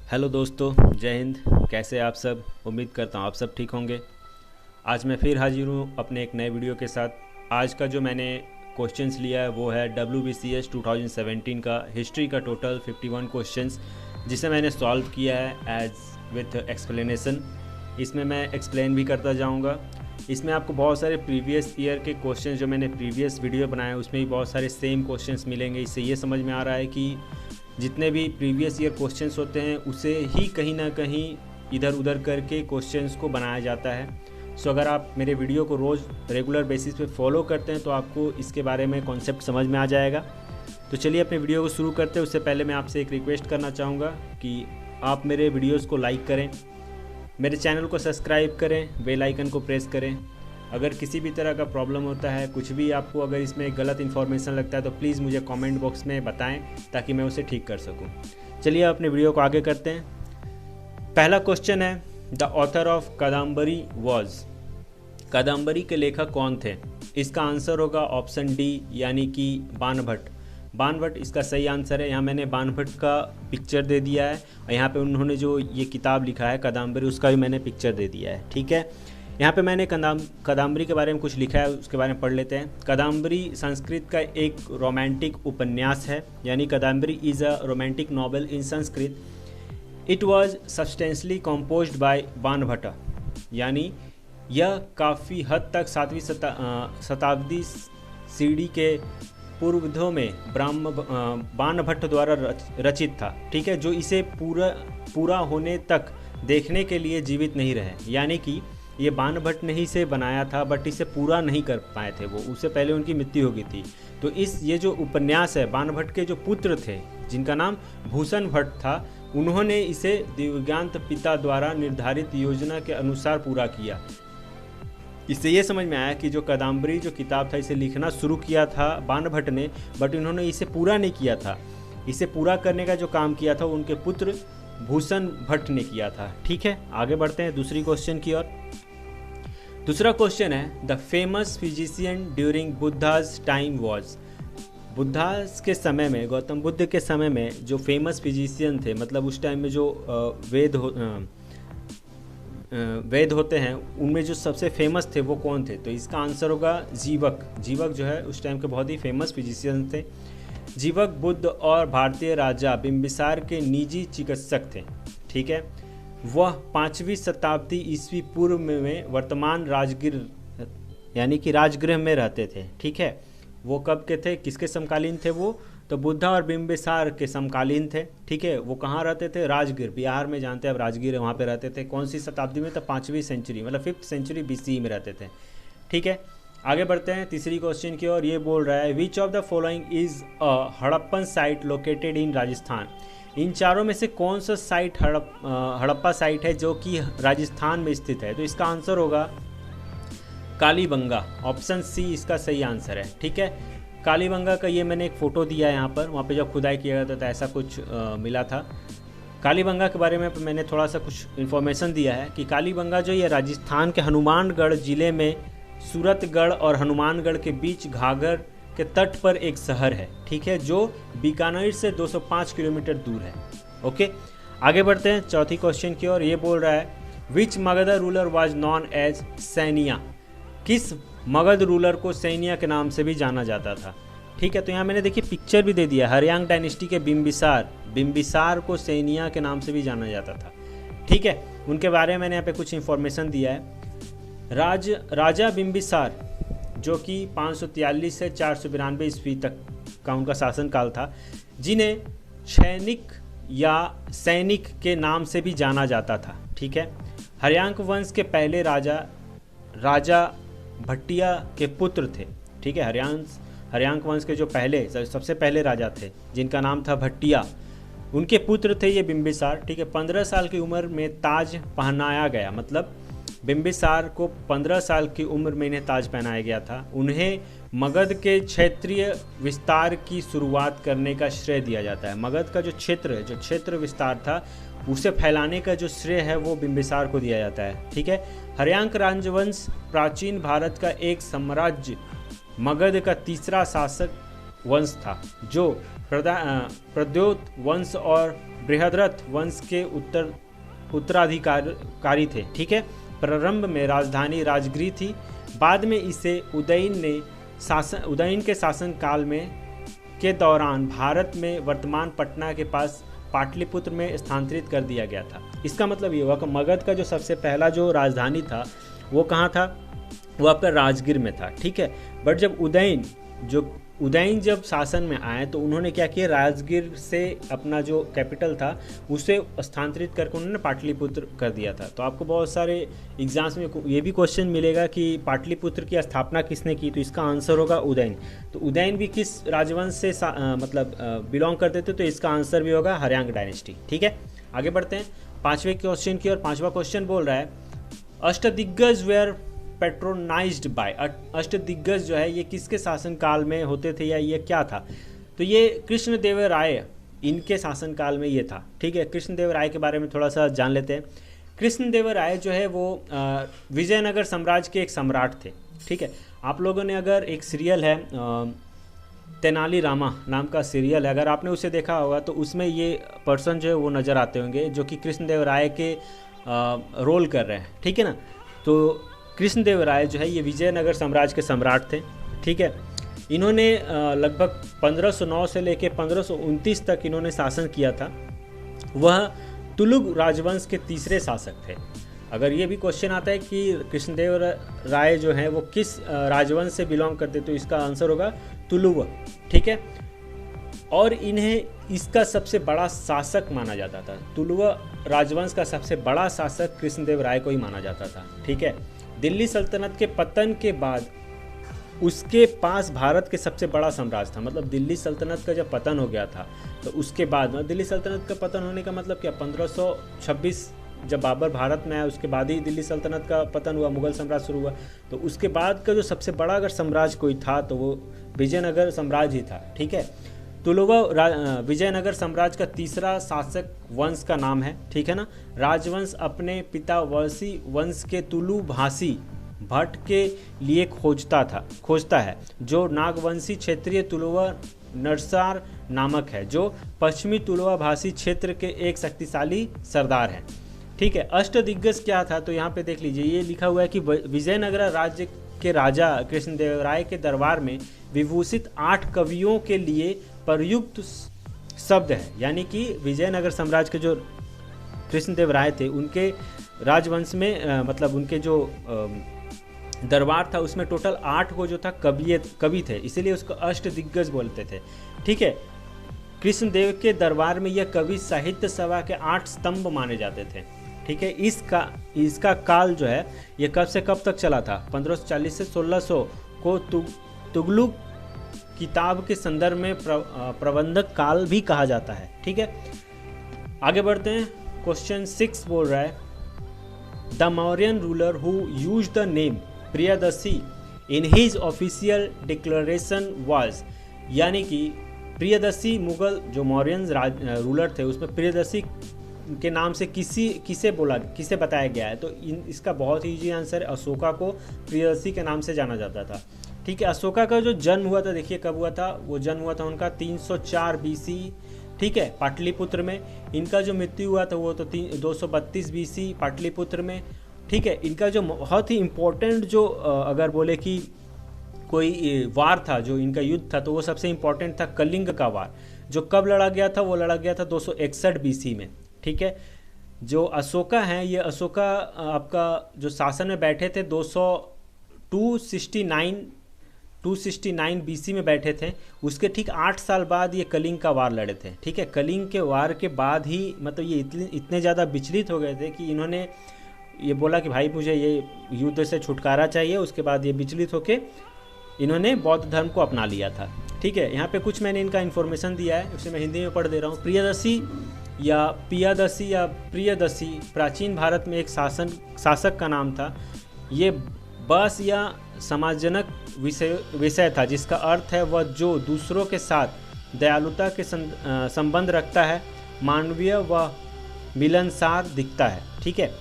Hello दोस्तों, जय हिंद। कैसे आप सब? उम्मीद करता हूँ आप सब ठीक होंगे। आज मैं फिर हाजिर हूँ अपने एक नए वीडियो के साथ। आज का जो मैंने क्वेश्चंस लिया है वो है WBCS 2017 का हिस्ट्री का टोटल 51 क्वेश्चंस, जिसे मैंने सॉल्व किया है एज विथ एक्सप्लेनेशन। इसमें मैं एक्सप्लेन भी करता जाऊँगा। इसमें आपको बहुत सारे प्रीवियस ईयर के क्वेश्चन जो मैंने प्रीवियस वीडियो बनाए उसमें भी बहुत सारे सेम क्वेश्चंस मिलेंगे। इससे ये समझ में आ रहा है कि जितने भी प्रीवियस ईयर क्वेश्चंस होते हैं उसे ही कहीं ना कहीं इधर उधर करके क्वेश्चंस को बनाया जाता है। सो अगर आप मेरे वीडियो को रोज़ रेगुलर बेसिस पे फॉलो करते हैं तो आपको इसके बारे में कॉन्सेप्ट समझ में आ जाएगा। तो चलिए अपने वीडियो को शुरू करते हैं। उससे पहले मैं आपसे एक रिक्वेस्ट करना चाहूँगा कि आप मेरे वीडियोज़ को लाइक करें, मेरे चैनल को सब्सक्राइब करें, बेल आइकन को प्रेस करें। अगर किसी भी तरह का प्रॉब्लम होता है, कुछ भी आपको अगर इसमें गलत इन्फॉर्मेशन लगता है तो प्लीज़ मुझे कमेंट बॉक्स में बताएं ताकि मैं उसे ठीक कर सकूं। चलिए अपने वीडियो को आगे करते हैं। पहला क्वेश्चन है, the author of Kadambari was. Kadambari के लेखक कौन थे? इसका आंसर होगा ऑप्शन डी, यानी कि बाणभट्ट। बाणभट्ट इसका सही आंसर है। यहाँ मैंने बाणभट्ट का पिक्चर दे दिया है और यहाँ पे उन्होंने जो ये किताब लिखा है कादम्बरी, उसका भी मैंने पिक्चर दे दिया है। ठीक है, यहाँ पे मैंने कादम्बरी के बारे में कुछ लिखा है, उसके बारे में पढ़ लेते हैं। कादम्बरी संस्कृत का एक रोमांटिक उपन्यास है, यानी Kadambari is a romantic novel in Sanskrit. It was substantially composed bye Banabhatta, यानी यह काफ़ी हद तक 7वीं शताब्दी सीडी के पूर्वार्ध में बाणभट्ट द्वारा रचित था। ठीक है, जो इसे पूरा होने तक देखने के लिए जीवित नहीं रहे, यानी कि ये बाणभट्ट ने ही इसे बनाया था बट इसे पूरा नहीं कर पाए थे वो, उससे पहले उनकी मृत्यु हो गई थी। तो ये जो उपन्यास है, बाणभट्ट के जो पुत्र थे जिनका नाम भूषण भट्ट था, उन्होंने इसे दिव्यांत पिता द्वारा निर्धारित योजना के अनुसार पूरा किया। इससे ये समझ में आया कि जो कादम्बरी जो किताब था, इसे लिखना शुरू किया था बाणभट्ट ने, बट इन्होंने इसे पूरा नहीं किया था। इसे पूरा करने का जो काम किया था उनके पुत्र भूषण भट्ट ने किया था। ठीक है, आगे बढ़ते हैं दूसरी क्वेश्चन की ओर। दूसरा क्वेश्चन है, the famous physician during Buddha's time was. Buddha's के समय में, गौतम बुद्ध के समय में जो फेमस फिजिशियन थे, मतलब उस टाइम में जो वेद होते हैं उनमें जो सबसे फेमस थे वो कौन थे? तो इसका आंसर होगा जीवक। जीवक जो है उस टाइम के बहुत ही फेमस फिजिशियन थे। जीवक बुद्ध और भारतीय राजा बिंबिसार के निजी चिकित्सक थे। ठीक है, वह 5वीं शताब्दी ईस्वी पूर्व में वर्तमान राजगीर यानी कि राजगृह में रहते थे। ठीक है, वो कब के थे, किसके समकालीन थे वो? तो बुद्धा और बिंबिसार के समकालीन थे। ठीक है, वो कहाँ रहते थे? राजगीर, बिहार में, जानते हैं अब राजगीर है, वहाँ पे रहते थे। कौन सी शताब्दी में? तो 5वीं सेंचुरी, मतलब 5th सेंचुरी BC में रहते थे। ठीक है, आगे बढ़ते हैं तीसरी क्वेश्चन की ओर। ये बोल रहा है, which of the following is a Harappan site located in Rajasthan. इन चारों में से कौन सा साइट हड़प्पा साइट है जो कि राजस्थान में स्थित है? तो इसका आंसर होगा कालीबंगा। ऑप्शन सी इसका सही आंसर है। ठीक है, कालीबंगा का ये मैंने एक फ़ोटो दिया है यहाँ पर। वहाँ पे जब खुदाई किया गया था तो ऐसा कुछ मिला था। कालीबंगा के बारे में मैंने थोड़ा सा कुछ इन्फॉर्मेशन दिया है कि कालीबंगा जो ये राजस्थान के हनुमानगढ़ ज़िले में सूरतगढ़ और हनुमानगढ़ के बीच घाघर के तट पर एक शहर है। ठीक है, जो बीकानेर से 205 किलोमीटर दूर है। ओके, आगे बढ़ते हैं चौथी क्वेश्चन की ओर। ये बोल रहा है, which Magadha ruler was known as Seniya. किस मगध रूलर को सैनिया के नाम से भी जाना जाता था? ठीक है, तो यहाँ मैंने देखिए पिक्चर भी दे दिया। हरियांग डायनेस्टी के बिंबिसार को सैनिया के नाम से भी जाना जाता था। ठीक है, उनके बारे में मैंने यहाँ पे कुछ इन्फॉर्मेशन दिया है। राजा बिंबिसार जो कि 543 से 492 ईस्वी तक का उनका शासनकाल था, जिन्हें सैनिक के नाम से भी जाना जाता था। ठीक है, हरियांक वंश के पहले राजा भट्टिया के पुत्र थे। ठीक है, हरियांक वंश के जो सबसे पहले राजा थे जिनका नाम था भट्टिया, उनके पुत्र थे ये बिंबिसार। ठीक है, 15 साल की उम्र में ताज पहनाया गया, मतलब बिंबिसार को 15 साल की उम्र में इन्हें ताज पहनाया गया था। उन्हें मगध के क्षेत्रीय विस्तार की शुरुआत करने का श्रेय दिया जाता है। मगध का जो क्षेत्र विस्तार था उसे फैलाने का जो श्रेय है वो बिंबिसार को दिया जाता है। ठीक है, हरियांक राजवंश प्राचीन भारत का एक साम्राज्य, मगध का तीसरा शासक वंश था, जो प्रद्योत वंश और बृहद्रथ वंश के उत्तराधिकारी थे। ठीक है, प्रारंभ में राजधानी राजगृह थी, बाद में इसे उदयन के शासन काल में के दौरान भारत में वर्तमान पटना के पास पाटलिपुत्र में स्थानांतरित कर दिया गया था। इसका मतलब ये हुआ कि मगध का जो सबसे पहला जो राजधानी था वो कहाँ था, वो आपका राजगीर में था। ठीक है, बट जब उदयन जब शासन में आए तो उन्होंने क्या किया, राजगीर से अपना जो कैपिटल था उसे स्थानांतरित करके उन्होंने पाटलिपुत्र कर दिया था। तो आपको बहुत सारे एग्जाम्स में ये भी क्वेश्चन मिलेगा कि पाटलिपुत्र की स्थापना किसने की, तो इसका आंसर होगा उदयन। तो उदयन भी किस राजवंश से बिलोंग करते थे, तो इसका आंसर भी होगा हर्यांग डायनेस्टी। ठीक है, आगे बढ़ते हैं 5वें क्वेश्चन की और 5वां क्वेश्चन बोल रहा है अष्टदिग्गज वेयर पेट्रोनाइज्ड बाय। अष्टदिग्गज जो है ये किसके शासनकाल में होते थे या ये क्या था, तो ये कृष्णदेवराय इनके शासनकाल में ये था। ठीक है, कृष्णदेवराय के बारे में थोड़ा सा जान लेते हैं। कृष्णदेवराय जो है वो विजयनगर साम्राज्य के एक सम्राट थे। ठीक है, आप लोगों ने अगर एक सीरियल है तेनाली रामा नाम का सीरियल है, अगर आपने उसे देखा होगा तो उसमें ये पर्सन जो है वो नज़र आते होंगे जो कि कृष्णदेवराय के रोल कर रहे हैं। ठीक है ना, तो कृष्णदेवराय जो है ये विजयनगर साम्राज्य के सम्राट थे। ठीक है, इन्होंने लगभग 1509 से लेकर 1529 तक इन्होंने शासन किया था। वह तुलुग राजवंश के तीसरे शासक थे। अगर ये भी क्वेश्चन आता है कि कृष्णदेवराय जो हैं वो किस राजवंश से बिलोंग करते, तो इसका आंसर होगा तुलुव। ठीक है, और इन्हें इसका सबसे बड़ा शासक माना जाता था। तुलुव राजवंश का सबसे बड़ा शासक कृष्णदेवराय को ही माना जाता था। ठीक है, दिल्ली सल्तनत के पतन के बाद उसके पास भारत के सबसे बड़ा साम्राज्य था। मतलब दिल्ली सल्तनत का जब पतन हो गया था तो उसके बाद दिल्ली सल्तनत का पतन होने का मतलब क्या, 1526 जब बाबर भारत में आया उसके बाद ही दिल्ली सल्तनत का पतन हुआ, मुगल साम्राज्य शुरू हुआ। तो उसके बाद का जो सबसे बड़ा अगर साम्राज्य कोई था तो वो विजयनगर साम्राज्य ही था। ठीक है, तुलुवा विजयनगर साम्राज्य का तीसरा शासक वंश का नाम है। ठीक है ना, राजवंश अपने पिता वंश के तुलु भाषी भट्ट के लिए खोजता है, जो नागवंशी क्षेत्रीय तुलुवा नरसार नामक है, जो पश्चिमी तुलुवा भाषी क्षेत्र के एक शक्तिशाली सरदार हैं। ठीक है, अष्टदिग्गज क्या था, तो यहाँ पे देख लीजिए ये लिखा हुआ है कि विजयनगर राज्य के राजा कृष्णदेवराय के दरबार में विभूषित 8 कवियों के लिए प्रयुक्त शब्द है। यानी कि विजयनगर साम्राज्य के जो कृष्णदेवराय थे उनके राजवंश में मतलब उनके जो दरबार था उसमें टोटल 8 को जो था कवि थे, इसीलिए उसको अष्टदिग्गज बोलते थे। ठीक है, कृष्णदेव के दरबार में यह कवि साहित्य सभा के 8 स्तंभ माने जाते थे। ठीक है, इसका काल जो है ये कब से कब तक चला था, 1540 से 1600 को तुगलक किताब के संदर्भ में प्रबंधक काल भी कहा जाता है। ठीक है, आगे बढ़ते हैं। क्वेश्चन 6 बोल रहा है the Mauryan ruler who used the name Priyadarshi in his official declaration was. यानी कि प्रियदर्शी मुगल जो मौर्यन रूलर थे उसमें प्रियदर्शी के नाम से किसे बताया गया है, तो इसका बहुत ही इजी आंसर है, अशोका को प्रियदर्शी के नाम से जाना जाता था। ठीक है, अशोका का जो जन्म हुआ था, देखिए कब हुआ था, वो जन्म हुआ था उनका 304 BC। ठीक है, पाटलिपुत्र में। इनका जो मृत्यु हुआ था वो तो 232 BC पाटलिपुत्र में। ठीक है, इनका जो बहुत ही इम्पोर्टेंट जो अगर बोले कि कोई वार था, जो इनका युद्ध था, तो वो सबसे इम्पोर्टेंट था कलिंग का वार, जो कब लड़ा गया था, वो लड़ा गया था 261 BC में। ठीक है, जो अशोका हैं ये अशोका आपका जो शासन में बैठे थे 269 BC में बैठे थे। उसके ठीक 8 साल बाद ये कलिंग का वार लड़े थे। ठीक है, कलिंग के वार के बाद ही मतलब ये इतने ज़्यादा विचलित हो गए थे कि इन्होंने ये बोला कि भाई मुझे ये युद्ध से छुटकारा चाहिए। उसके बाद ये विचलित होके इन्होंने बौद्ध धर्म को अपना लिया था। ठीक है, यहाँ पे कुछ मैंने इनका इन्फॉर्मेशन दिया है, उसे मैं हिंदी में पढ़ दे रहा हूँ। प्रियदर्शी या प्रियदर्शी प्राचीन भारत में एक शासक का नाम था। ये बस या समाजजनक विषय था, जिसका अर्थ है वह जो दूसरों के साथ दयालुता के संबंध रखता है, मानवीय व मिलनसार दिखता है। ठीक है,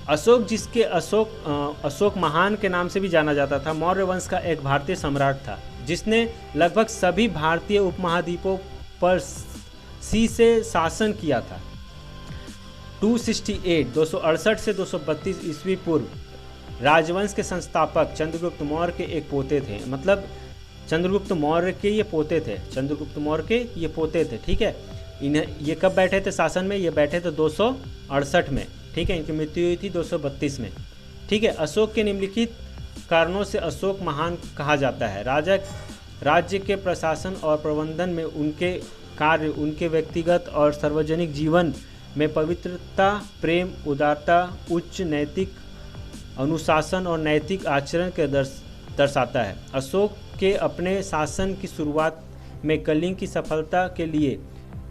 अशोक जिसके अशोक महान के नाम से भी जाना जाता था, मौर्य वंश का एक भारतीय सम्राट था जिसने लगभग सभी भारतीय उपमहाद्वीपों पर सी से शासन किया था। 268 से 232 ईस्वी पूर्व राजवंश के संस्थापक चंद्रगुप्त मौर्य के एक पोते थे। मतलब चंद्रगुप्त मौर्य के ये पोते थे, चंद्रगुप्त मौर्य के ये पोते थे, ठीक है। ये कब बैठे थे शासन में? ये बैठे थे 268 में, ठीक है। इनकी मृत्यु हुई थी 232 में, ठीक है। अशोक के निम्नलिखित कारणों से अशोक महान कहा जाता है। राज्य के प्रशासन और प्रबंधन में उनके कार्य, उनके व्यक्तिगत और सार्वजनिक जीवन में पवित्रता, प्रेम, उदारता, उच्च नैतिक अनुशासन और नैतिक आचरण के दर्शाता है। अशोक के अपने शासन की शुरुआत में कलिंग की सफलता के लिए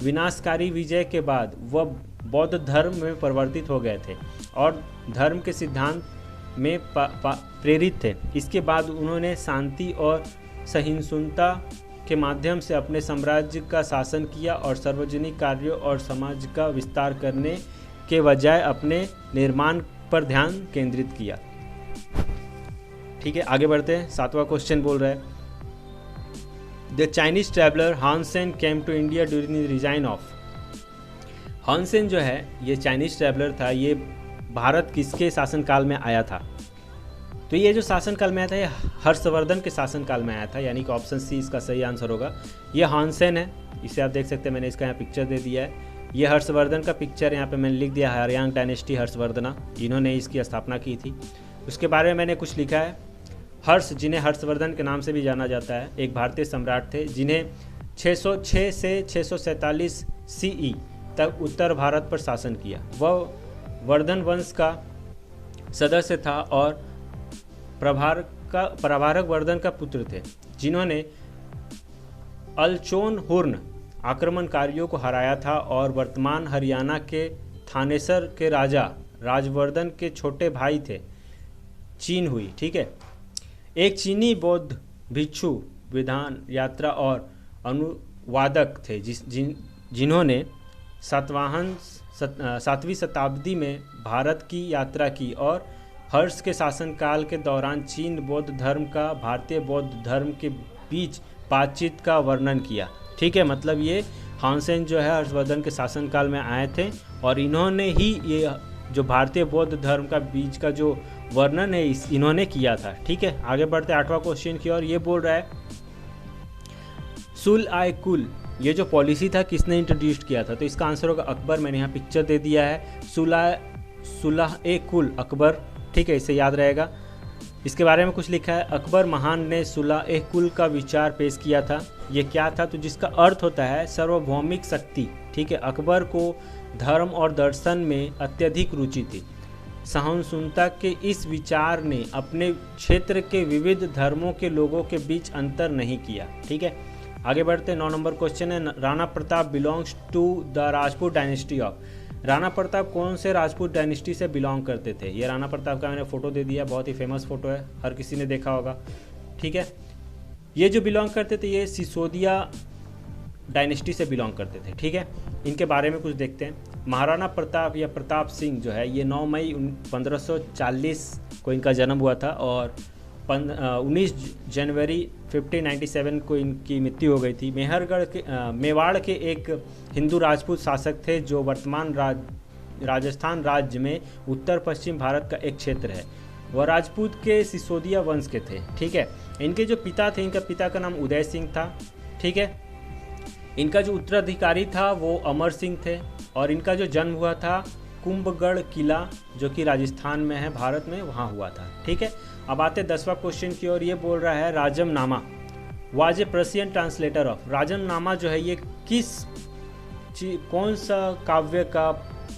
विनाशकारी विजय के बाद वह बौद्ध धर्म में परिवर्तित हो गए थे और धर्म के सिद्धांत में प्रेरित थे। इसके बाद उन्होंने शांति और सहिष्णुता के माध्यम से अपने साम्राज्य का शासन किया और सार्वजनिक कार्यों और समाज का विस्तार करने के बजाय अपने निर्माण पर ध्यान केंद्रित किया। ठीक है, आगे बढ़ते हैं। 7वां क्वेश्चन बोल रहा है the Chinese traveller Hiuen Tsang came to India during the reign of. Hiuen Tsang जो है ये चाइनीज ट्रैवलर था, ये भारत किसके शासनकाल में आया था? तो ये जो शासनकाल में आया था ये हर्षवर्धन के शासनकाल में आया था, यानी कि ऑप्शन सी इसका सही आंसर होगा। ये हानसेन है, इसे आप देख सकते हैं, मैंने इसका यहाँ पिक्चर दे दिया है। ये हर्षवर्धन का पिक्चर यहाँ पे मैंने लिख दिया, हरियांग डायनेस्टी हर्षवर्धना, इन्होंने इसकी स्थापना की थी। उसके बारे में मैंने कुछ लिखा है। हर्ष, जिन्हें हर्षवर्धन के नाम से भी जाना जाता है, एक भारतीय सम्राट थे जिन्हें 606 से 647 CE तक उत्तर भारत पर शासन किया। वह वर्धन वंश का सदस्य था और प्रभारक वर्धन का पुत्र थे, जिन्होंने अलचोन हुर्न आक्रमणकारियों को हराया था और वर्तमान हरियाणा के थानेसर के राजा राजवर्धन के छोटे भाई थे। चीन हुई, ठीक है। एक चीनी बौद्ध भिक्षु विधान यात्रा और अनुवादक थे जिन्होंने 7वीं शताब्दी में भारत की यात्रा की और हर्ष के शासनकाल के दौरान चीन बौद्ध धर्म का भारतीय बौद्ध धर्म के बीच बातचीत का वर्णन किया। ठीक है, मतलब ये हानसेन जो है हर्षवर्धन के शासनकाल में आए थे और इन्होंने ही ये जो भारतीय बौद्ध धर्म का बीच का जो वर्णन है इन्होंने किया था। ठीक है, आगे बढ़ते 8वां क्वेश्चन की ओर। ये बोल रहा है सुल-ए-कुल, ये जो पॉलिसी था किसने इंट्रोड्यूस किया था? तो इसका आंसर होगा अकबर। मैंने यहाँ पिक्चर दे दिया है, सुलह-ए-कुल अकबर, ठीक है, इसे याद रहेगा। इसके बारे में कुछ लिखा है, अकबर महान ने सुलह-ए-कुल का विचार पेश किया था। ये क्या था? तो जिसका अर्थ होता है सार्वभौमिक शक्ति। ठीक है, अकबर को धर्म और दर्शन में अत्यधिक रुचि थी। सहिष्णुता के इस विचार ने अपने क्षेत्र के विविध धर्मों के लोगों के बीच अंतर नहीं किया। ठीक है, आगे बढ़ते 9 नंबर क्वेश्चन है, Rana Pratap belongs to the Rajput dynasty of. Rana Pratap कौन से राजपूत डायनेस्टी से बिलोंग करते थे? ये राणा प्रताप का मैंने फोटो दे दिया, बहुत ही फेमस फोटो है, हर किसी ने देखा होगा। ठीक है, ये जो बिलोंग करते थे ये सिसोदिया डायनेस्टी से बिलोंग करते थे। ठीक है, इनके बारे में कुछ देखते हैं। महाराणा प्रताप या प्रताप सिंह जो है ये 9 मई 1540 को इनका जन्म हुआ था और 19 जनवरी 1597 को इनकी मृत्यु हो गई थी। मेवाड़ के एक हिंदू राजपूत शासक थे जो वर्तमान राजस्थान राज्य में उत्तर पश्चिम भारत का एक क्षेत्र है। वह राजपूत के सिसोदिया वंश के थे। ठीक है, इनके जो पिता थे, इनका पिता का नाम उदय सिंह था। ठीक है, इनका जो उत्तराधिकारी था वो अमर सिंह थे और इनका जो जन्म हुआ था कुंभगढ़ किला जो कि राजस्थान में है भारत में, वहाँ हुआ था। ठीक है, अब आते 10वां क्वेश्चन की ओर। ये बोल रहा है Razmnama was a Persian translator of. Razmnama जो है ये कौन सा काव्य का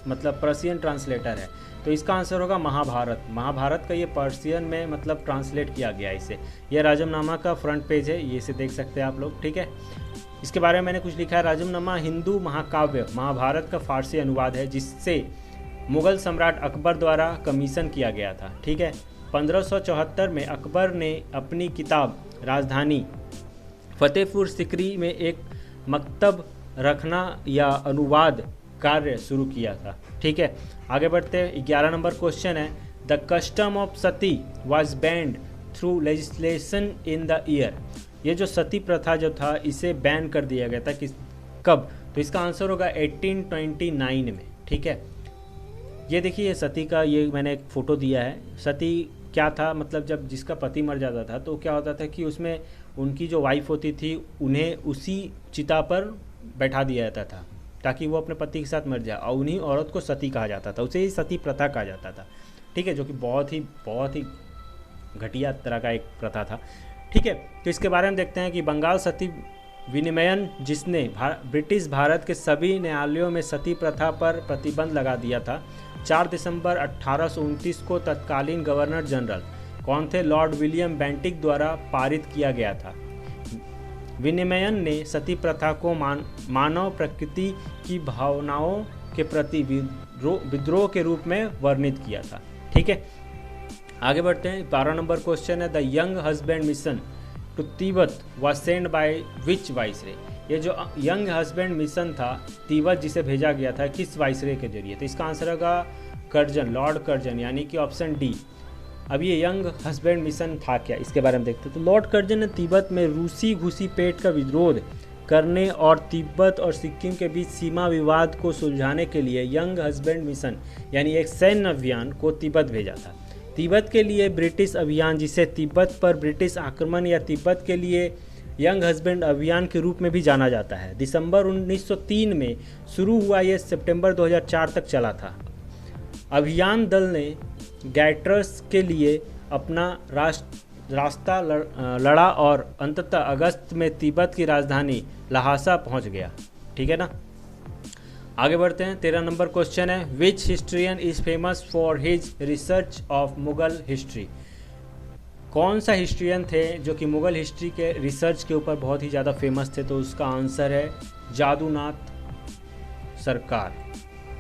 मतलब पर्शियन ट्रांसलेटर है? तो इसका आंसर होगा महाभारत। महाभारत का ये पर्शियन में मतलब ट्रांसलेट किया गया इसे। यह राजमनामा का फ्रंट पेज है, ये इसे देख सकते हैं आप लोग। ठीक है, इसके बारे में मैंने कुछ लिखा है। राजमनामा हिंदू महाकाव्य महाभारत का फारसी अनुवाद है जिससे मुगल सम्राट अकबर द्वारा कमीशन किया गया था। ठीक है, 1574 में अकबर ने अपनी किताब राजधानी फतेहपुर सिकरी में एक मकतब रखना या अनुवाद कार्य शुरू किया था। ठीक है, आगे बढ़ते हैं। 11 नंबर क्वेश्चन है, the custom of Sati was band through legislation in the year. ये जो सती प्रथा जो था इसे बैन कर दिया गया था किस कब? तो इसका आंसर होगा 1829 में। ठीक है, ये देखिए ये सती का ये मैंने एक फ़ोटो दिया है। सती क्या था, मतलब जब जिसका पति मर जाता था तो क्या होता था कि उसमें उनकी जो वाइफ होती थी उन्हें उसी चिता पर बैठा दिया जाता था ताकि वो अपने पति के साथ मर जाए, और उन्हीं औरत को सती कहा जाता था, उसे ही सती प्रथा कहा जाता था। ठीक है, जो कि बहुत ही घटिया तरह का एक प्रथा था। ठीक है, तो इसके बारे में देखते हैं कि बंगाल सती विनिमयन, जिसने ब्रिटिश भारत के सभी न्यायालयों में सती प्रथा पर प्रतिबंध लगा दिया था, 4 दिसंबर 1829 को तत्कालीन गवर्नर जनरल कौन थे? लॉर्ड विलियम बेंटिक द्वारा पारित किया गया था। विनिमयन ने सती प्रथा को मानव प्रकृति की भावनाओं के प्रति विद्रोह के रूप में वर्णित किया था। ठीक है, आगे बढ़ते हैं। 12 नंबर क्वेश्चन है, the Younghusband mission to Tibet was send by which viceroy? ये जो यंग हस्बैंड मिशन था तिब्बत जिसे भेजा गया था किस वाइसरे के जरिए? तो इसका आंसर होगा कर्जन, लॉर्ड कर्जन, यानी कि ऑप्शन डी। अब ये यंग हस्बैंड मिशन था क्या, इसके बारे में देखते हैं। तो लॉर्ड कर्जन ने तिब्बत में रूसी घुसीपैठ का विरोध करने और तिब्बत और सिक्किम के बीच सीमा विवाद को सुलझाने के लिए यंग हस्बैंड मिशन यानी एक सैन्य अभियान को तिब्बत भेजा था। तिब्बत के लिए ब्रिटिश अभियान, जिसे तिब्बत पर ब्रिटिश आक्रमण या तिब्बत के लिए यंग हस्बैंड अभियान के रूप में भी जाना जाता है, दिसंबर 1903 में शुरू हुआ। ये सितंबर 2004 तक चला था। अभियान दल ने गैटर्स के लिए अपना रास्ता लड़ा और अंततः अगस्त में तिब्बत की राजधानी लहासा पहुंच गया। ठीक है ना, आगे बढ़ते हैं। 13 नंबर क्वेश्चन है, which historian is famous for his research of Mughal history? कौन सा हिस्ट्रियन थे जो कि मुगल हिस्ट्री के रिसर्च के ऊपर बहुत ही ज़्यादा फेमस थे? तो उसका आंसर है जादूनाथ सरकार।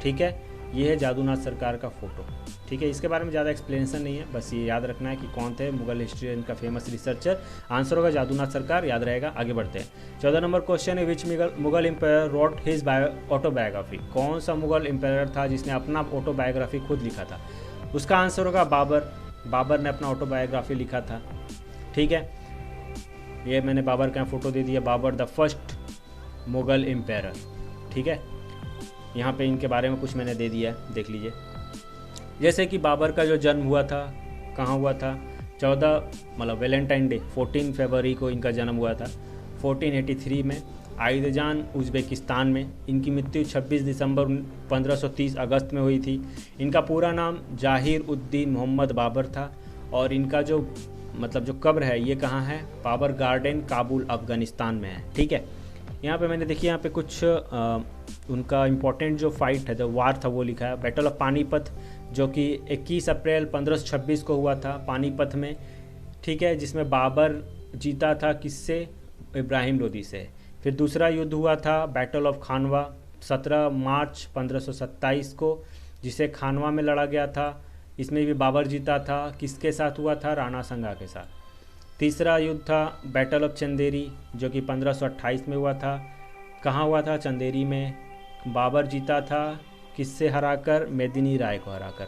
ठीक है, ये है जादूनाथ सरकार का फोटो। ठीक है, इसके बारे में ज़्यादा एक्सप्लेनेशन नहीं है, बस ये याद रखना है कि कौन थे मुगल हिस्ट्रियन का फेमस रिसर्चर। आंसर होगा जादूनाथ सरकार, याद रहेगा। आगे बढ़ते हैं। 14 नंबर क्वेश्चन है, which Mughal empire wrote his autobiography? कौन सा मुगल एम्पायर था जिसने अपना ऑटोबायोग्राफी खुद लिखा था? उसका आंसर होगा बाबर। बाबर ने अपना ऑटोबायोग्राफी लिखा था। ठीक है, ये मैंने बाबर का फोटो दे दिया, Babur the first Mughal empire. ठीक है, यहाँ पे इनके बारे में कुछ मैंने दे दिया है, देख लीजिए। जैसे कि बाबर का जो जन्म हुआ था, कहाँ हुआ था? 14 डे 14 फरवरी को इनका जन्म हुआ था 1483 में आइदजान उज़्बेकिस्तान में। इनकी मृत्यु 26 दिसंबर 1530 अगस्त में हुई थी। इनका पूरा नाम जाहिर उद्दीन मोहम्मद बाबर था और इनका जो जो कब्र है ये कहाँ है? बाबर गार्डन, काबुल, अफ़गानिस्तान में है। ठीक है, यहाँ पे मैंने देखिए यहाँ पे कुछ उनका इम्पोर्टेंट जो फाइट है, जो वार था वो लिखा है। बैटल ऑफ पानीपत, जो कि 21 अप्रैल 1526 को हुआ था पानीपत में। ठीक है, जिसमें बाबर जीता था किससे? इब्राहिम लोदी से। फिर दूसरा युद्ध हुआ था बैटल ऑफ खानवा 17 मार्च 1527 को, जिसे खानवा में लड़ा गया था। इसमें भी बाबर जीता था। किसके साथ हुआ था? राणा संगा के साथ। तीसरा युद्ध था बैटल ऑफ चंदेरी, जो कि 1528 में हुआ था। कहाँ हुआ था? चंदेरी में। बाबर जीता था किससे हराकर? मेदिनी राय को हराकर।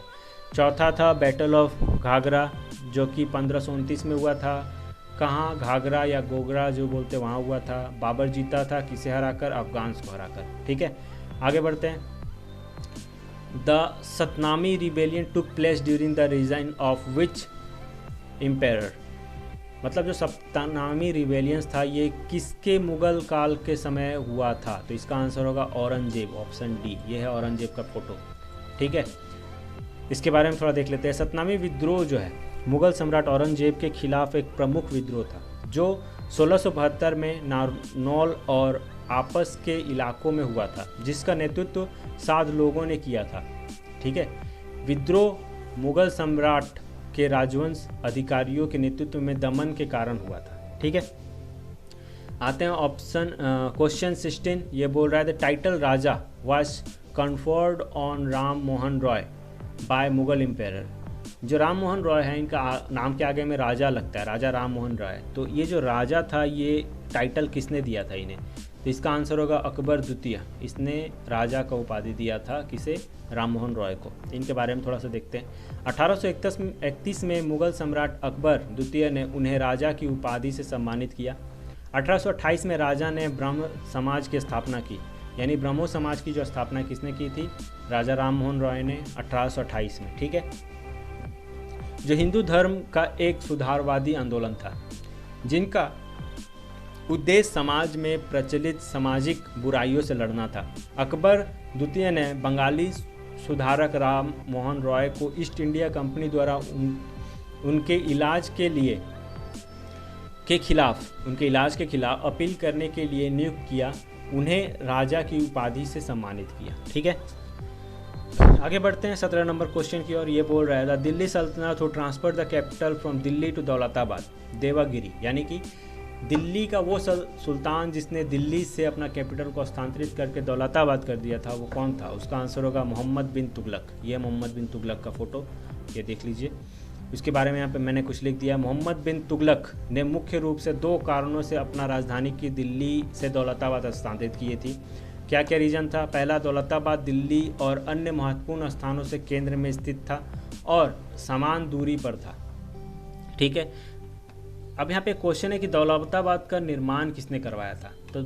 चौथा था बैटल ऑफ घाघरा, जो कि 1529 में हुआ था। कहाँ? घाघरा या गोगरा जो बोलते वहाँ हुआ था। बाबर जीता था किसे हराकर? अफगान्स को हराकर। ठीक है, आगे बढ़ते हैं। The Satnami rebellion took place during the reign of which empire? जो सतनामी रिबेलियंस था ये किसके मुगल काल के समय हुआ था? तो इसका आंसर होगा औरंगजेब, ऑप्शन डी। ये है औरंगजेब का फोटो। ठीक है, इसके बारे में थोड़ा देख लेते हैं। सतनामी विद्रोह जो है मुगल सम्राट औरंगजेब के खिलाफ एक प्रमुख विद्रोह था, जो 1672 में नारनौल और आपस के इलाकों में हुआ था, जिसका नेतृत्व साध लोगों ने किया था। ठीक है, विद्रोह मुगल सम्राट के राजवंश अधिकारियों के नेतृत्व में दमन के कारण हुआ था। ठीक है, आते हैं ऑप्शन क्वेश्चन 16। ये बोल रहा है the title Raja was conferred on Ram Mohan Roy by Mughal empire. जो राम मोहन रॉय है, इनका नाम के आगे में राजा लगता है, राजा राम मोहन रॉय। तो ये जो राजा था ये टाइटल किसने दिया था इन्हें? तो इसका आंसर होगा अकबर द्वितीय। इसने राजा का उपाधि दिया था किसे? राम मोहन रॉय को। इनके बारे में थोड़ा सा देखते हैं। 1831 में मुगल सम्राट अकबर द्वितीय ने उन्हें राजा की उपाधि से सम्मानित किया। 1828 में राजा ने ब्रह्म समाज की स्थापना की, यानी ब्रह्मो समाज की जो स्थापना किसने की थी? राजा राम मोहन रॉय ने 1828 में, ठीक है। जो हिंदू धर्म का एक सुधारवादी आंदोलन था, जिनका उद्देश्य समाज में प्रचलित सामाजिक बुराइयों से लड़ना था। अकबर द्वितीय ने बंगाली सुधारक राम मोहन रॉय को ईस्ट इंडिया कंपनी द्वारा उनके इलाज के खिलाफ अपील करने के लिए नियुक्त किया, उन्हें राजा की उपाधि से सम्मानित किया, ठीक है। आगे बढ़ते हैं 17 नंबर क्वेश्चन की ओर। ये बोल रहा है the Delhi Sultanate who transfer the capital from Delhi to Daulatabad Devagiri, यानी कि दिल्ली का वो सुल्तान जिसने दिल्ली से अपना कैपिटल को स्थानांतरित करके दौलताबाद कर दिया था, वो कौन था? उसका आंसर होगा मोहम्मद बिन तुगलक। ये मोहम्मद बिन तुगलक का फोटो ये देख लीजिए। इसके बारे में यहाँ पे मैंने कुछ लिख दिया। मोहम्मद बिन तुगलक ने मुख्य रूप से 2 कारणों से अपना राजधानी की दिल्ली से दौलताबाद स्थानांतरित किए थी। क्या क्या रीजन था? पहला, दौलताबाद दिल्ली और अन्य महत्वपूर्ण स्थानों से केंद्र में स्थित था और समान दूरी पर था, ठीक है। अब यहाँ पे क्वेश्चन है कि दौलताबाद का निर्माण किसने करवाया था? तो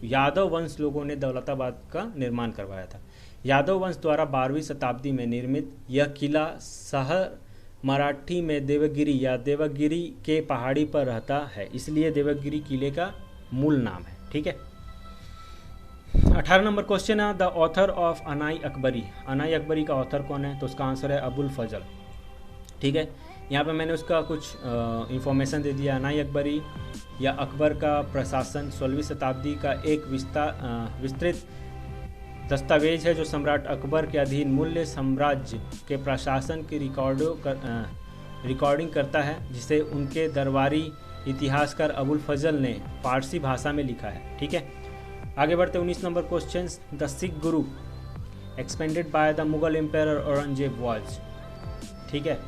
यादव वंश लोगों ने दौलताबाद का निर्माण करवाया था। यादव वंश द्वारा 12वीं शताब्दी में निर्मित यह किला शहर मराठी में देवगिरी या देवगिरी के पहाड़ी पर रहता है, इसलिए देवगिरी किले का मूल नाम है, ठीक है। 18 नंबर क्वेश्चन है the author of Ain Akbari. Ain Akbari का ऑथर कौन है? तो उसका आंसर है अबुल फजल, ठीक है। यहाँ पे मैंने उसका कुछ इंफॉर्मेशन दे दिया। अनाई अकबरी या अकबर का प्रशासन 16वीं शताब्दी का एक विस्तृत दस्तावेज है जो सम्राट अकबर के अधीन मूल्य साम्राज्य के प्रशासन की रिकॉर्डिंग करता है, जिसे उनके दरबारी इतिहासकार अबुल फजल ने फारसी भाषा में लिखा है, ठीक है। आगे बढ़ते 19 number question. The Sikh guru expended by the Mughal empire Aurangzeb was, ठीक है।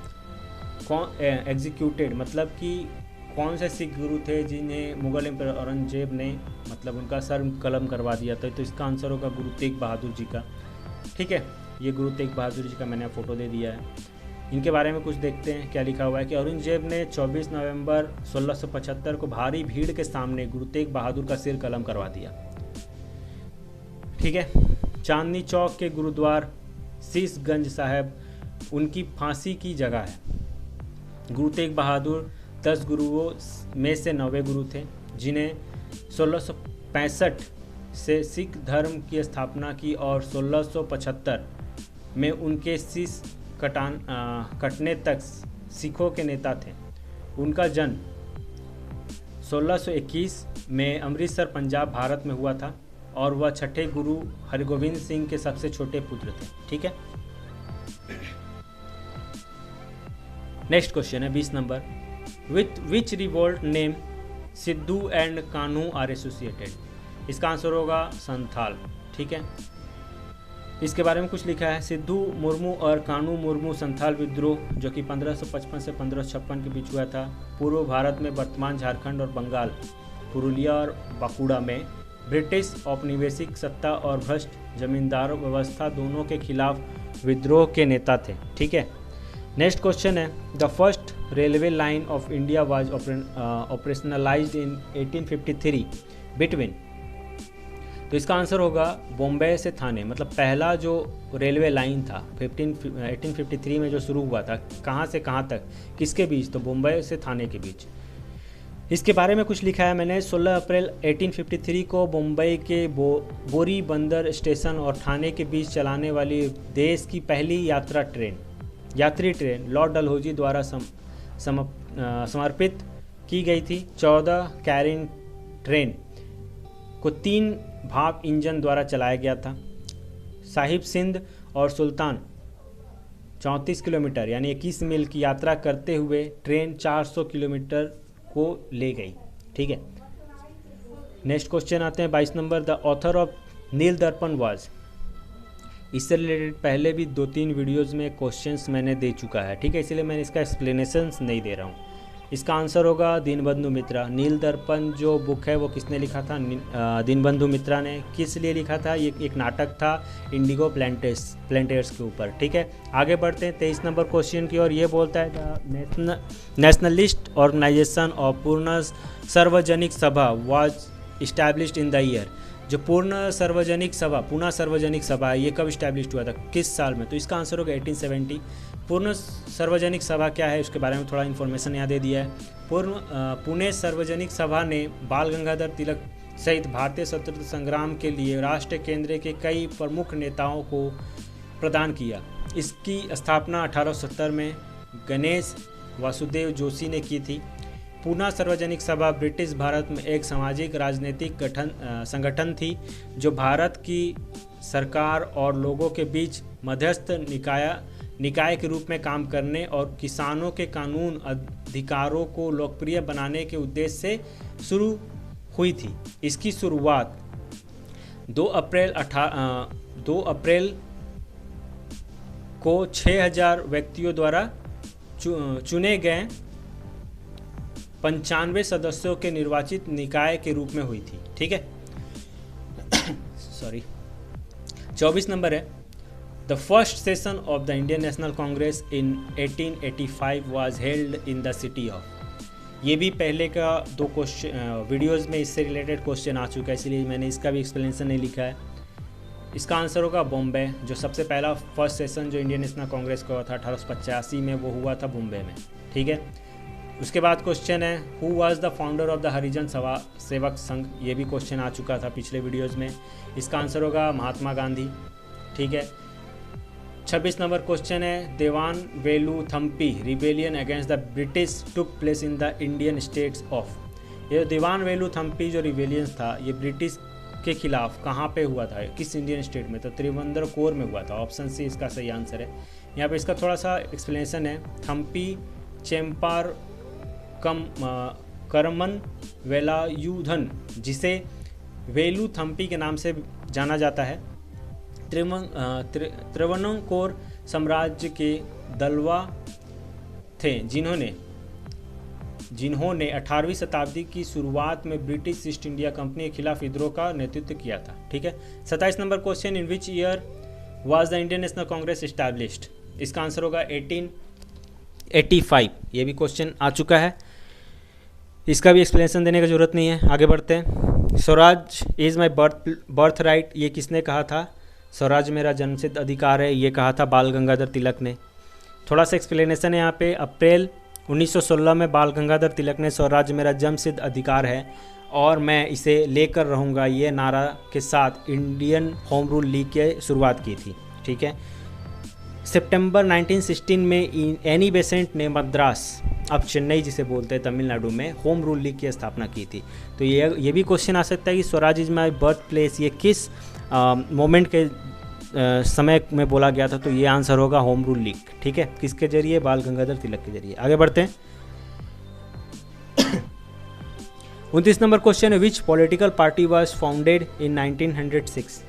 कौन एग्जीक्यूटेड, मतलब कि कौन से सिख गुरु थे जिन्हें मुगल एम्पायर औरंगजेब ने मतलब उनका सर कलम करवा दिया था? तो इसका आंसर होगा गुरु तेग बहादुर जी का, ठीक है। ये गुरु तेग बहादुर जी का मैंने फ़ोटो दे दिया है। इनके बारे में कुछ देखते हैं क्या लिखा हुआ है कि औरंगजेब ने 24 नवंबर 1675 को भारी भीड़ के सामने गुरु तेग बहादुर का सिर कलम करवा दिया, ठीक है। चांदनी चौक के गुरुद्वार शीशगंज साहब उनकी फांसी की जगह है। गुरु तेग बहादुर 10 गुरुओं में से 9वें गुरु थे, जिन्हें 1665 से सिख धर्म की स्थापना की और 1675 में उनके शीश कटने तक सिखों के नेता थे। उनका जन्म 1621 में अमृतसर पंजाब भारत में हुआ था और वह छठे गुरु हरगोविंद सिंह के सबसे छोटे पुत्र थे, ठीक है। नेक्स्ट क्वेश्चन है 20 number. With which revolt name Sidhu and Kanhu are associated? इसका आंसर होगा संथाल, ठीक है। इसके बारे में कुछ लिखा है। सिद्धू मुर्मू और कान्हू मुर्मू संथाल विद्रोह जो कि 1555 से 1556 के बीच हुआ था, पूर्व भारत में वर्तमान झारखंड और बंगाल, पुरुलिया और बांकुड़ा में ब्रिटिश औपनिवेशिक सत्ता और भ्रष्ट जमींदार व्यवस्था दोनों के खिलाफ विद्रोह के नेता थे, ठीक है। नेक्स्ट क्वेश्चन है the first railway line of India was operationalised in 1853 between? तो इसका आंसर होगा बॉम्बे से थाने, मतलब पहला जो रेलवे लाइन था 1853 में जो शुरू हुआ था, कहाँ से कहाँ तक, किसके बीच? तो बॉम्बे से थाने के बीच। इसके बारे में कुछ लिखा है मैंने। 16 अप्रैल 1853 को मुंबई के बोरी बंदर स्टेशन और ठाणे के बीच चलाने वाली देश की पहली यात्री ट्रेन लॉर्ड डलहौजी द्वारा समर्पित की गई थी। 14 कैरिंग ट्रेन को 3 भाप इंजन द्वारा चलाया गया था। साहिब सिंध और सुल्तान 34 किलोमीटर यानी 21 मील की यात्रा करते हुए ट्रेन 400 किलोमीटर को ले गई, ठीक है। नेक्स्ट क्वेश्चन आते हैं 22 नंबर। द ऑथर ऑफ नील दर्पण वाज? इससे रिलेटेड पहले भी 2-3 वीडियोज़ में क्वेश्चंस मैंने दे चुका है, ठीक है, इसलिए मैं इसका एक्सप्लेनेशंस नहीं दे रहा हूँ। इसका आंसर होगा दीनबंधु मित्रा। नील दर्पण जो बुक है वो किसने लिखा था? दीनबंधु मित्रा ने। किस लिए लिखा था? ये एक नाटक था इंडिगो प्लेंटर्स के ऊपर। ठीक है, आगे बढ़ते हैं 23 नंबर क्वेश्चन की। और ये बोलता है द नेशनलिस्ट ऑर्गेनाइजेशन ऑफ पूर्ण सार्वजनिक सभा was established in the year. जो पूर्ण सार्वजनिक सभा है, ये कब इस्टेब्लिश हुआ था, किस साल में? तो इसका आंसर होगा 1870। पूर्ण सार्वजनिक सभा क्या है, उसके बारे में थोड़ा इन्फॉर्मेशन यहाँ दे दिया है। पुणे सार्वजनिक सभा ने बाल गंगाधर तिलक सहित भारतीय स्वतंत्रता संग्राम के लिए राष्ट्र केंद्र के कई प्रमुख नेताओं को प्रदान किया। इसकी स्थापना 1870 में गणेश वासुदेव जोशी ने की थी। पूना सार्वजनिक सभा ब्रिटिश भारत में एक सामाजिक राजनीतिक संगठन थी जो भारत की सरकार और लोगों के बीच मध्यस्थ निकाय के रूप में काम करने और किसानों के कानून अधिकारों को लोकप्रिय बनाने के उद्देश्य से शुरू हुई थी। इसकी शुरुआत 2 अप्रैल को 6000 व्यक्तियों द्वारा चुने गए 95 सदस्यों के निर्वाचित निकाय के रूप में हुई थी। ठीक है, सॉरी। 24 नंबर है the first session of the Indian National Congress in 1885 was held in the city of. ये भी पहले का 2 क्वेश्चन वीडियोज़ में इससे रिलेटेड क्वेश्चन आ चुका है, इसलिए मैंने इसका भी एक्सप्लेनेशन नहीं लिखा है। इसका आंसर होगा बॉम्बे। जो सबसे पहला फर्स्ट सेशन जो इंडियन नेशनल कांग्रेस का हुआ था 1885 में, वो हुआ था बॉम्बे में। ठीक है, उसके बाद क्वेश्चन है who was the founder of the Harijan Sevak Sangh. ये भी क्वेश्चन आ चुका था पिछले वीडियोज़ में। इसका आंसर होगा महात्मा गांधी। ठीक है, 26 नंबर क्वेश्चन है देवान Velu Thampi rebellion against the British took place in the Indian states of. ये दीवान वेलु थम्पी जो रिबेलियन था, ये ब्रिटिश के खिलाफ कहाँ पे हुआ था, किस इंडियन स्टेट में? तो त्रिवंद्रकोर में हुआ था। ऑप्शन सी इसका सही आंसर है। यहाँ पे इसका थोड़ा सा एक्सप्लेनेशन है। थम्पी चेम्पार करमन वेलायुधन, जिसे वेलु थम्पी के नाम से जाना जाता है, त्रिवंद्रकोर साम्राज्य के दलवा थे जिन्होंने 18वीं शताब्दी की शुरुआत में ब्रिटिश ईस्ट इंडिया कंपनी के खिलाफ विद्रोह का नेतृत्व किया था। ठीक है, 27 number question in which year was the Indian National Congress established. इसका आंसर होगा 1885। ये भी क्वेश्चन आ चुका है, इसका भी एक्सप्लेनेशन देने की जरूरत नहीं है। आगे बढ़ते हैं। Swaraj is my birth right, ये किसने कहा था? स्वराज मेरा जन्मसिद्ध अधिकार है, ये कहा था बाल गंगाधर तिलक ने। थोड़ा सा एक्सप्लेनेशन है यहाँ पे। अप्रैल 1916 में बाल गंगाधर तिलक ने स्वराज मेरा जन्मसिद्ध अधिकार है और मैं इसे लेकर रहूँगा, ये नारा के साथ इंडियन होम रूल लीग की शुरुआत की थी। ठीक है, सितंबर 1916 में एनी बेसेंट ने मद्रास, अब चेन्नई जिसे बोलते हैं तमिलनाडु में, होम रूल लीग की स्थापना की थी। तो ये भी क्वेश्चन आ सकता है कि Swaraj is my birth place ये किस मोमेंट के समय में बोला गया था? तो ये आंसर होगा होम रूल लीग। ठीक है, किसके जरिए? बाल गंगाधर तिलक के जरिए। आगे बढ़ते हैं। 29 नंबर क्वेश्चन है विच political party was founded in 1906।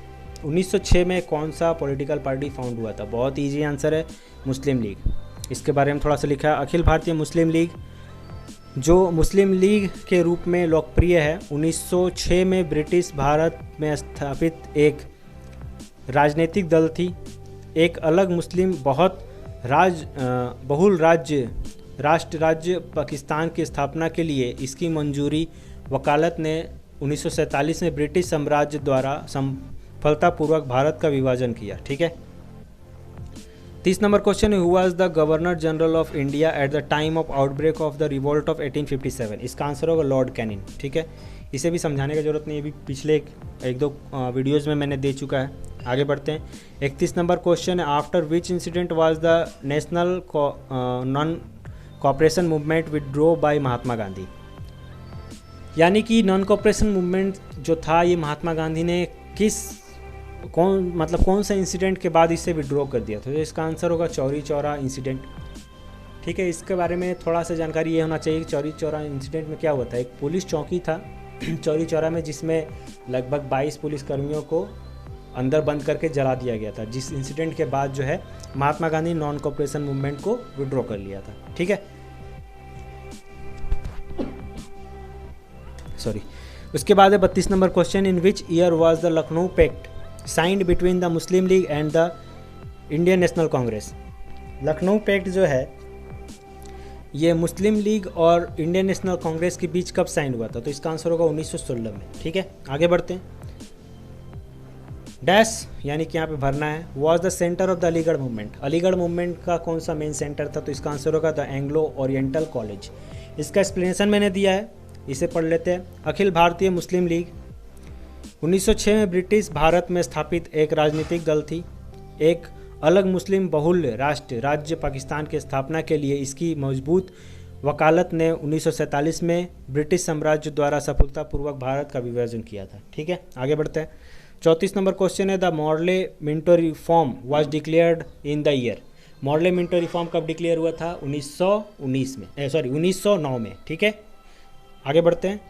1906 में कौन सा पॉलिटिकल पार्टी फाउंड हुआ था? बहुत ईजी आंसर है, मुस्लिम लीग। इसके बारे में थोड़ा सा लिखा है। अखिल भारतीय मुस्लिम लीग जो मुस्लिम लीग के रूप में लोकप्रिय है, 1906 में ब्रिटिश भारत में स्थापित एक राजनीतिक दल थी। एक अलग मुस्लिम बहुल राष्ट्र राज्य पाकिस्तान की स्थापना के लिए इसकी मंजूरी वकालत ने 1947 में ब्रिटिश साम्राज्य द्वारा सफलतापूर्वक भारत का विभाजन किया। ठीक है, 30 नंबर क्वेश्चन है who was the governor general of India at the time of outbreak of the revolt of 1857। इसका आंसर होगा लॉर्ड कैनिंग। ठीक है, इसे भी समझाने की जरूरत नहीं है, अभी पिछले एक दो वीडियोज़ में मैंने दे चुका है। आगे बढ़ते हैं। 31 नंबर क्वेश्चन है after which incident was the national non cooperation movement withdraw by Mahatma Gandhi. यानी कि नॉन कॉपरेशन मूवमेंट जो था, ये महात्मा गांधी ने कौन सा इंसिडेंट के बाद इसे विड्रॉ कर दिया था? तो इसका आंसर होगा चौरी चौरा इंसिडेंट। ठीक है, इसके बारे में थोड़ा सा जानकारी ये होना चाहिए कि चौरी चौरा इंसिडेंट में क्या हुआ था। एक पुलिस चौकी था चौरी चौरा में, जिसमें लगभग 22 पुलिसकर्मियों को अंदर बंद करके जला दिया गया था, जिस इंसिडेंट के बाद जो है Mahatma Gandhi non cooperation movement को विड्रॉ कर लिया था। ठीक है, सॉरी। उसके बाद है 32 number question, in which year was the Lucknow pact signed between the Muslim League and the Indian National Congress. Lucknow pact जो है ये मुस्लिम लीग और इंडियन नेशनल कांग्रेस के बीच कब साइन हुआ था? तो इसका आंसर होगा 1916 में। ठीक है, आगे बढ़ते हैं। डैश यानी कि यहाँ पे भरना है, was the centre of the Aligarh movement. Aligarh movement का कौन सा मेन सेंटर था? तो इसका आंसर होगा द एंग्लो ओरिएंटल कॉलेज। इसका एक्सप्लेनेशन मैंने दिया है, इसे पढ़ लेते हैं। अखिल भारतीय मुस्लिम लीग 1906 में ब्रिटिश भारत में स्थापित एक राजनीतिक दल थी। एक अलग मुस्लिम बहुल्य राष्ट्र राज्य पाकिस्तान की स्थापना के लिए इसकी मजबूत वकालत ने 1947 में ब्रिटिश साम्राज्य द्वारा सफलतापूर्वक भारत का विभाजन किया था। ठीक है, आगे बढ़ते हैं। 34 नंबर क्वेश्चन है, the Morley Minto reform was declared in the year. Morley Minto reform कब डिक्लेयर हुआ था? 1909 में। ठीक है, आगे बढ़ते हैं।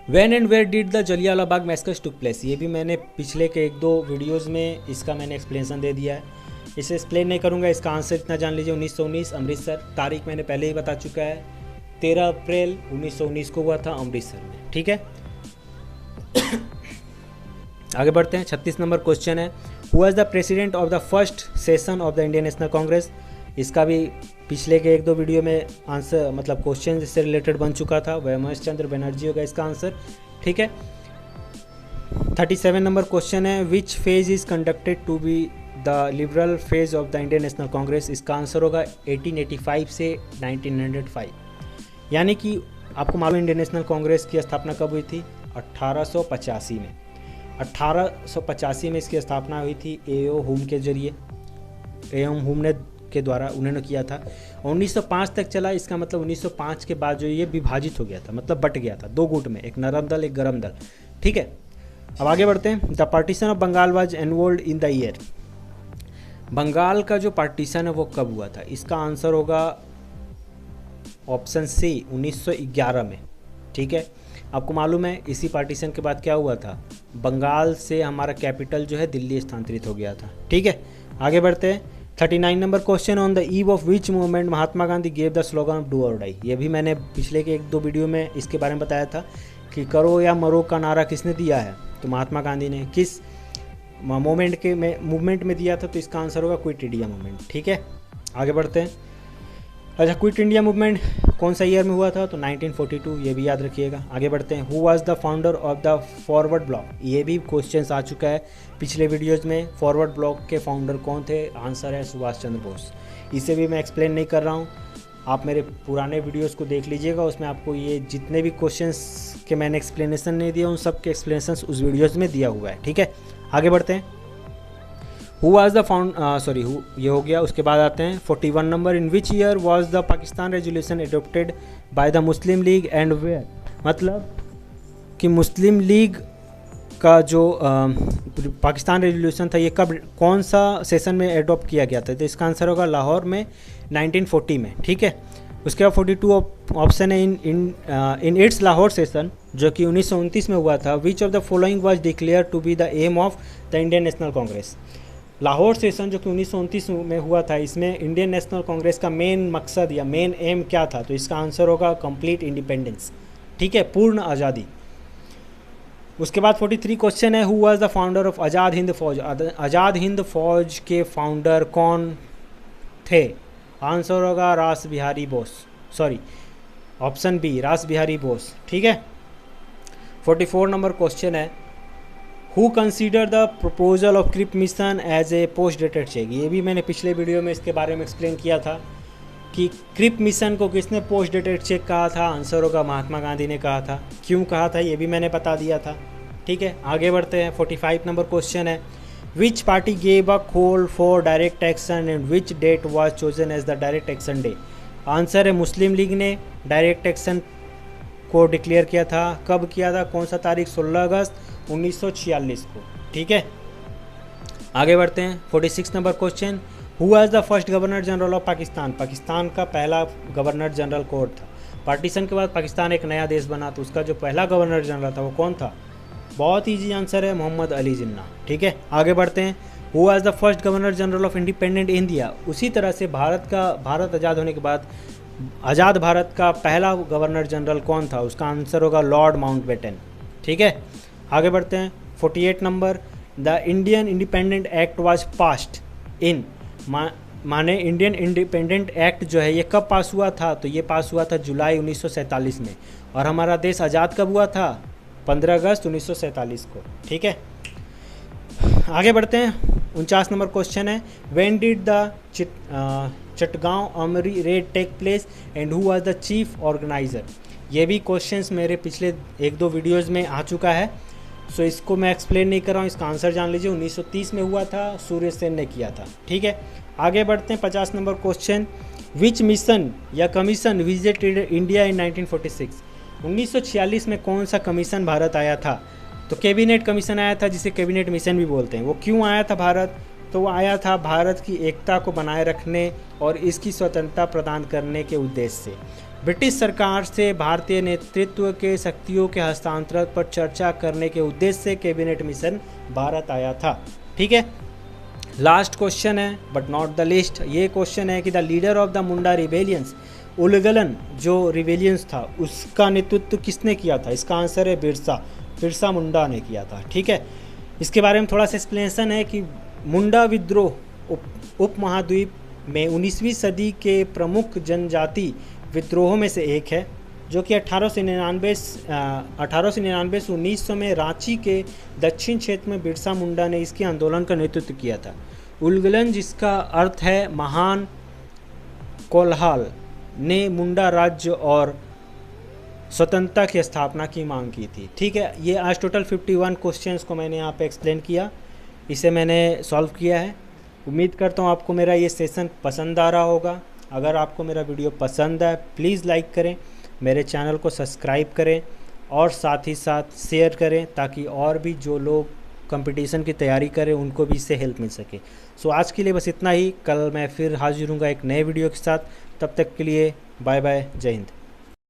When and where did the Jallianwala Bagh massacre took place? ये भी मैंने पिछले के 1-2 वीडियोज़ में इसका मैंने एक्सप्लेनेशन दे दिया है, इसे एक्सप्लेन नहीं करूँगा। इसका आंसर इतना जान लीजिए, 1919 अमृतसर। तारीख मैंने पहले ही बता चुका है, 13 अप्रैल 1919 को हुआ था अमृतसर में। ठीक है, आगे बढ़ते हैं। 36 नंबर क्वेश्चन है, who was the president of the first session of the Indian National Congress. इसका भी पिछले के 1-2 वीडियो में आंसर मतलब क्वेश्चन इससे रिलेटेड बन चुका था, वह महेश चंद्र बनर्जी होगा इसका आंसर। ठीक है, 37 नंबर क्वेश्चन है, which phase is conducted to be the liberal phase of the Indian National Congress. इसका आंसर होगा 1885 से 1905। यानी कि आपको मालूम इंडियन नेशनल कांग्रेस की स्थापना कब हुई थी? 1885 में। 1885 में इसकी स्थापना हुई थी एओ हुम के जरिए, एओ हुम ने के द्वारा उन्होंने किया था। 1905 तक चला। इसका मतलब 1905 के बाद जो ये विभाजित हो गया था, मतलब बट गया था 2 गुट में, एक नरम दल एक गरम दल। ठीक है, अब आगे बढ़ते हैं। The partition of Bengal was involved in the year. Bengal का जो पार्टीशन है वो कब हुआ था? इसका आंसर होगा ऑप्शन सी 1911 में। ठीक है, आपको मालूम है इसी पार्टीशन के बाद क्या हुआ था? बंगाल से हमारा कैपिटल जो है दिल्ली स्थानांतरित हो गया था। ठीक है, आगे बढ़ते हैं। 39 number question, on the eve of which movement Mahatma Gandhi gave the slogan of do और डाई। ये भी मैंने पिछले के 1-2 वीडियो में इसके बारे में बताया था कि करो या मरो का नारा किसने दिया है? तो महात्मा गांधी ने। किस मूवमेंट में दिया था? तो इसका आंसर होगा क्विट इंडिया मूवमेंट। ठीक है, आगे बढ़ते हैं। अच्छा, क्विट इंडिया मूवमेंट कौन सा ईयर में हुआ था? तो 1942, ये भी याद रखिएगा। आगे बढ़ते हैं। Who was the founder of the forward block. ये भी क्वेश्चंस आ चुका है पिछले वीडियोज़ में। फॉरवर्ड ब्लॉक के फाउंडर कौन थे? आंसर है सुभाष चंद्र बोस। इसे भी मैं एक्सप्लेन नहीं कर रहा हूँ, आप मेरे पुराने वीडियोज़ को देख लीजिएगा, उसमें आपको ये जितने भी क्वेश्चंस के मैंने एक्सप्लेनेशन नहीं दिया उन सब के एक्सप्लेनेशन उस वीडियोज़ में दिया हुआ है। ठीक है, आगे बढ़ते हैं। हु वाज द ये हो गया। उसके बाद आते हैं 41 number, in which year was the Pakistan resolution adopted by the Muslim League and where. मतलब कि मुस्लिम लीग का जो पाकिस्तान रेजोल्यूशन था ये कब कौन सा सेशन में एडोप्ट किया गया था? तो इसका आंसर होगा लाहौर में 1940 में। ठीक है, उसके बाद 42 ऑप्शन है, इन इट्स लाहौर सेशन जो कि 1929 में हुआ था, which of the following was declare to be the aim of the Indian National Congress. Lahore session जो कि 1929 में हुआ था, इसमें इंडियन नेशनल कांग्रेस का मेन मकसद या मेन एम क्या था? तो इसका आंसर होगा कंप्लीट इंडिपेंडेंस। ठीक है, पूर्ण आज़ादी। उसके बाद 43 क्वेश्चन है, who was the founder of Azad Hind Fauj. Azad Hind फौज के फाउंडर कौन थे? आंसर होगा रास बिहारी बोस, ऑप्शन बी रास बिहारी बोस। ठीक है, 44 नंबर क्वेश्चन है, who consider the proposal of Cripps mission as a post dated cheque. ये भी मैंने पिछले वीडियो में इसके बारे में एक्सप्लेन किया था कि क्रिप मिशन को किसने पोस्ट डेटेड चेक कहा था? आंसर होगा महात्मा गांधी ने कहा था। क्यों कहा था ये भी मैंने बता दिया था। ठीक है, आगे बढ़ते हैं। 45 नंबर क्वेश्चन है, which party gave a call for direct action and which date was chosen as the direct action day. Answer है मुस्लिम लीग ने डायरेक्ट एक्शन को डिक्लेयर किया था। कब किया था? कौन सा तारीख? 16 अगस्त 1946 को। ठीक है, आगे बढ़ते हैं। 46 number question, who was the first governor general of Pakistan. Pakistan का पहला गवर्नर जनरल कौन था? पार्टीशन के बाद पाकिस्तान एक नया देश बना तो उसका जो पहला गवर्नर जनरल था वो कौन था? बहुत ईजी आंसर है मोहम्मद अली जिन्ना। ठीक है, आगे बढ़ते हैं। Who was the first governor general of independent India. उसी तरह से भारत आज़ाद होने के बाद आज़ाद भारत का पहला गवर्नर जनरल कौन था? उसका आंसर होगा लॉर्ड माउंटबेटन। ठीक है, आगे बढ़ते हैं। 48 number, the Indian independent act was passed in, माने इंडियन इंडिपेंडेंट एक्ट जो है ये कब पास हुआ था? तो ये पास हुआ था जुलाई 1947 में। और हमारा देश आज़ाद कब हुआ था? 15 अगस्त 1947 को। ठीक है, आगे बढ़ते हैं। 49 नंबर क्वेश्चन है, when did the Chittagong armoury raid take place and who was the chief organiser? ये भी क्वेश्चंस मेरे पिछले 1-2 वीडियोस में आ चुका है, सो इसको मैं एक्सप्लेन नहीं कर रहा हूँ, इसका आंसर जान लीजिए। 1930 में हुआ था, सूर्य सेन ने किया था। ठीक है, आगे बढ़ते हैं। 50 नंबर क्वेश्चन, विच मिशन या कमीशन विजिटेड इंडिया इन 1946? 1946 में कौन सा कमीशन भारत आया था? तो कैबिनेट कमीशन आया था, जिसे कैबिनेट मिशन भी बोलते हैं। वो क्यों आया था भारत? तो वो आया था भारत की एकता को बनाए रखने और इसकी स्वतंत्रता प्रदान करने के उद्देश्य से। ब्रिटिश सरकार से भारतीय नेतृत्व के शक्तियों के हस्तांतरण पर चर्चा करने के उद्देश्य से कैबिनेट मिशन भारत आया था। ठीक है, लास्ट क्वेश्चन है बट नॉट द लीस्ट। ये क्वेश्चन है कि the leader of the Munda rebellions, Ulgulan जो रिबेलियंस था उसका नेतृत्व किसने किया था? इसका आंसर है बिरसा मुंडा ने किया था। ठीक है, इसके बारे में थोड़ा सा एक्सप्लेनेशन है कि मुंडा विद्रोह उपमहाद्वीप में 19वीं सदी के प्रमुख जनजाति विद्रोहों में से एक है, जो कि 1899 से 1900 में रांची के दक्षिण क्षेत्र में बिरसा मुंडा ने इसके आंदोलन का नेतृत्व किया था। उलगलन, जिसका अर्थ है महान कोल्हाल, ने मुंडा राज्य और स्वतंत्रता की स्थापना की मांग की थी। ठीक है, ये आज टोटल 51 क्वेश्चंस को मैंने यहाँ पे एक्सप्लेन किया, इसे मैंने सॉल्व किया है। उम्मीद करता हूँ आपको मेरा ये सेशन पसंद आ रहा होगा। अगर आपको मेरा वीडियो पसंद है प्लीज़ लाइक करें, मेरे चैनल को सब्सक्राइब करें और साथ ही साथ शेयर करें, ताकि और भी जो लोग कंपटीशन की तैयारी करें उनको भी इससे हेल्प मिल सके। सो आज के लिए बस इतना ही। कल मैं फिर हाजिर हूँगा एक नए वीडियो के साथ। तब तक के लिए बाय बाय, जय हिंद।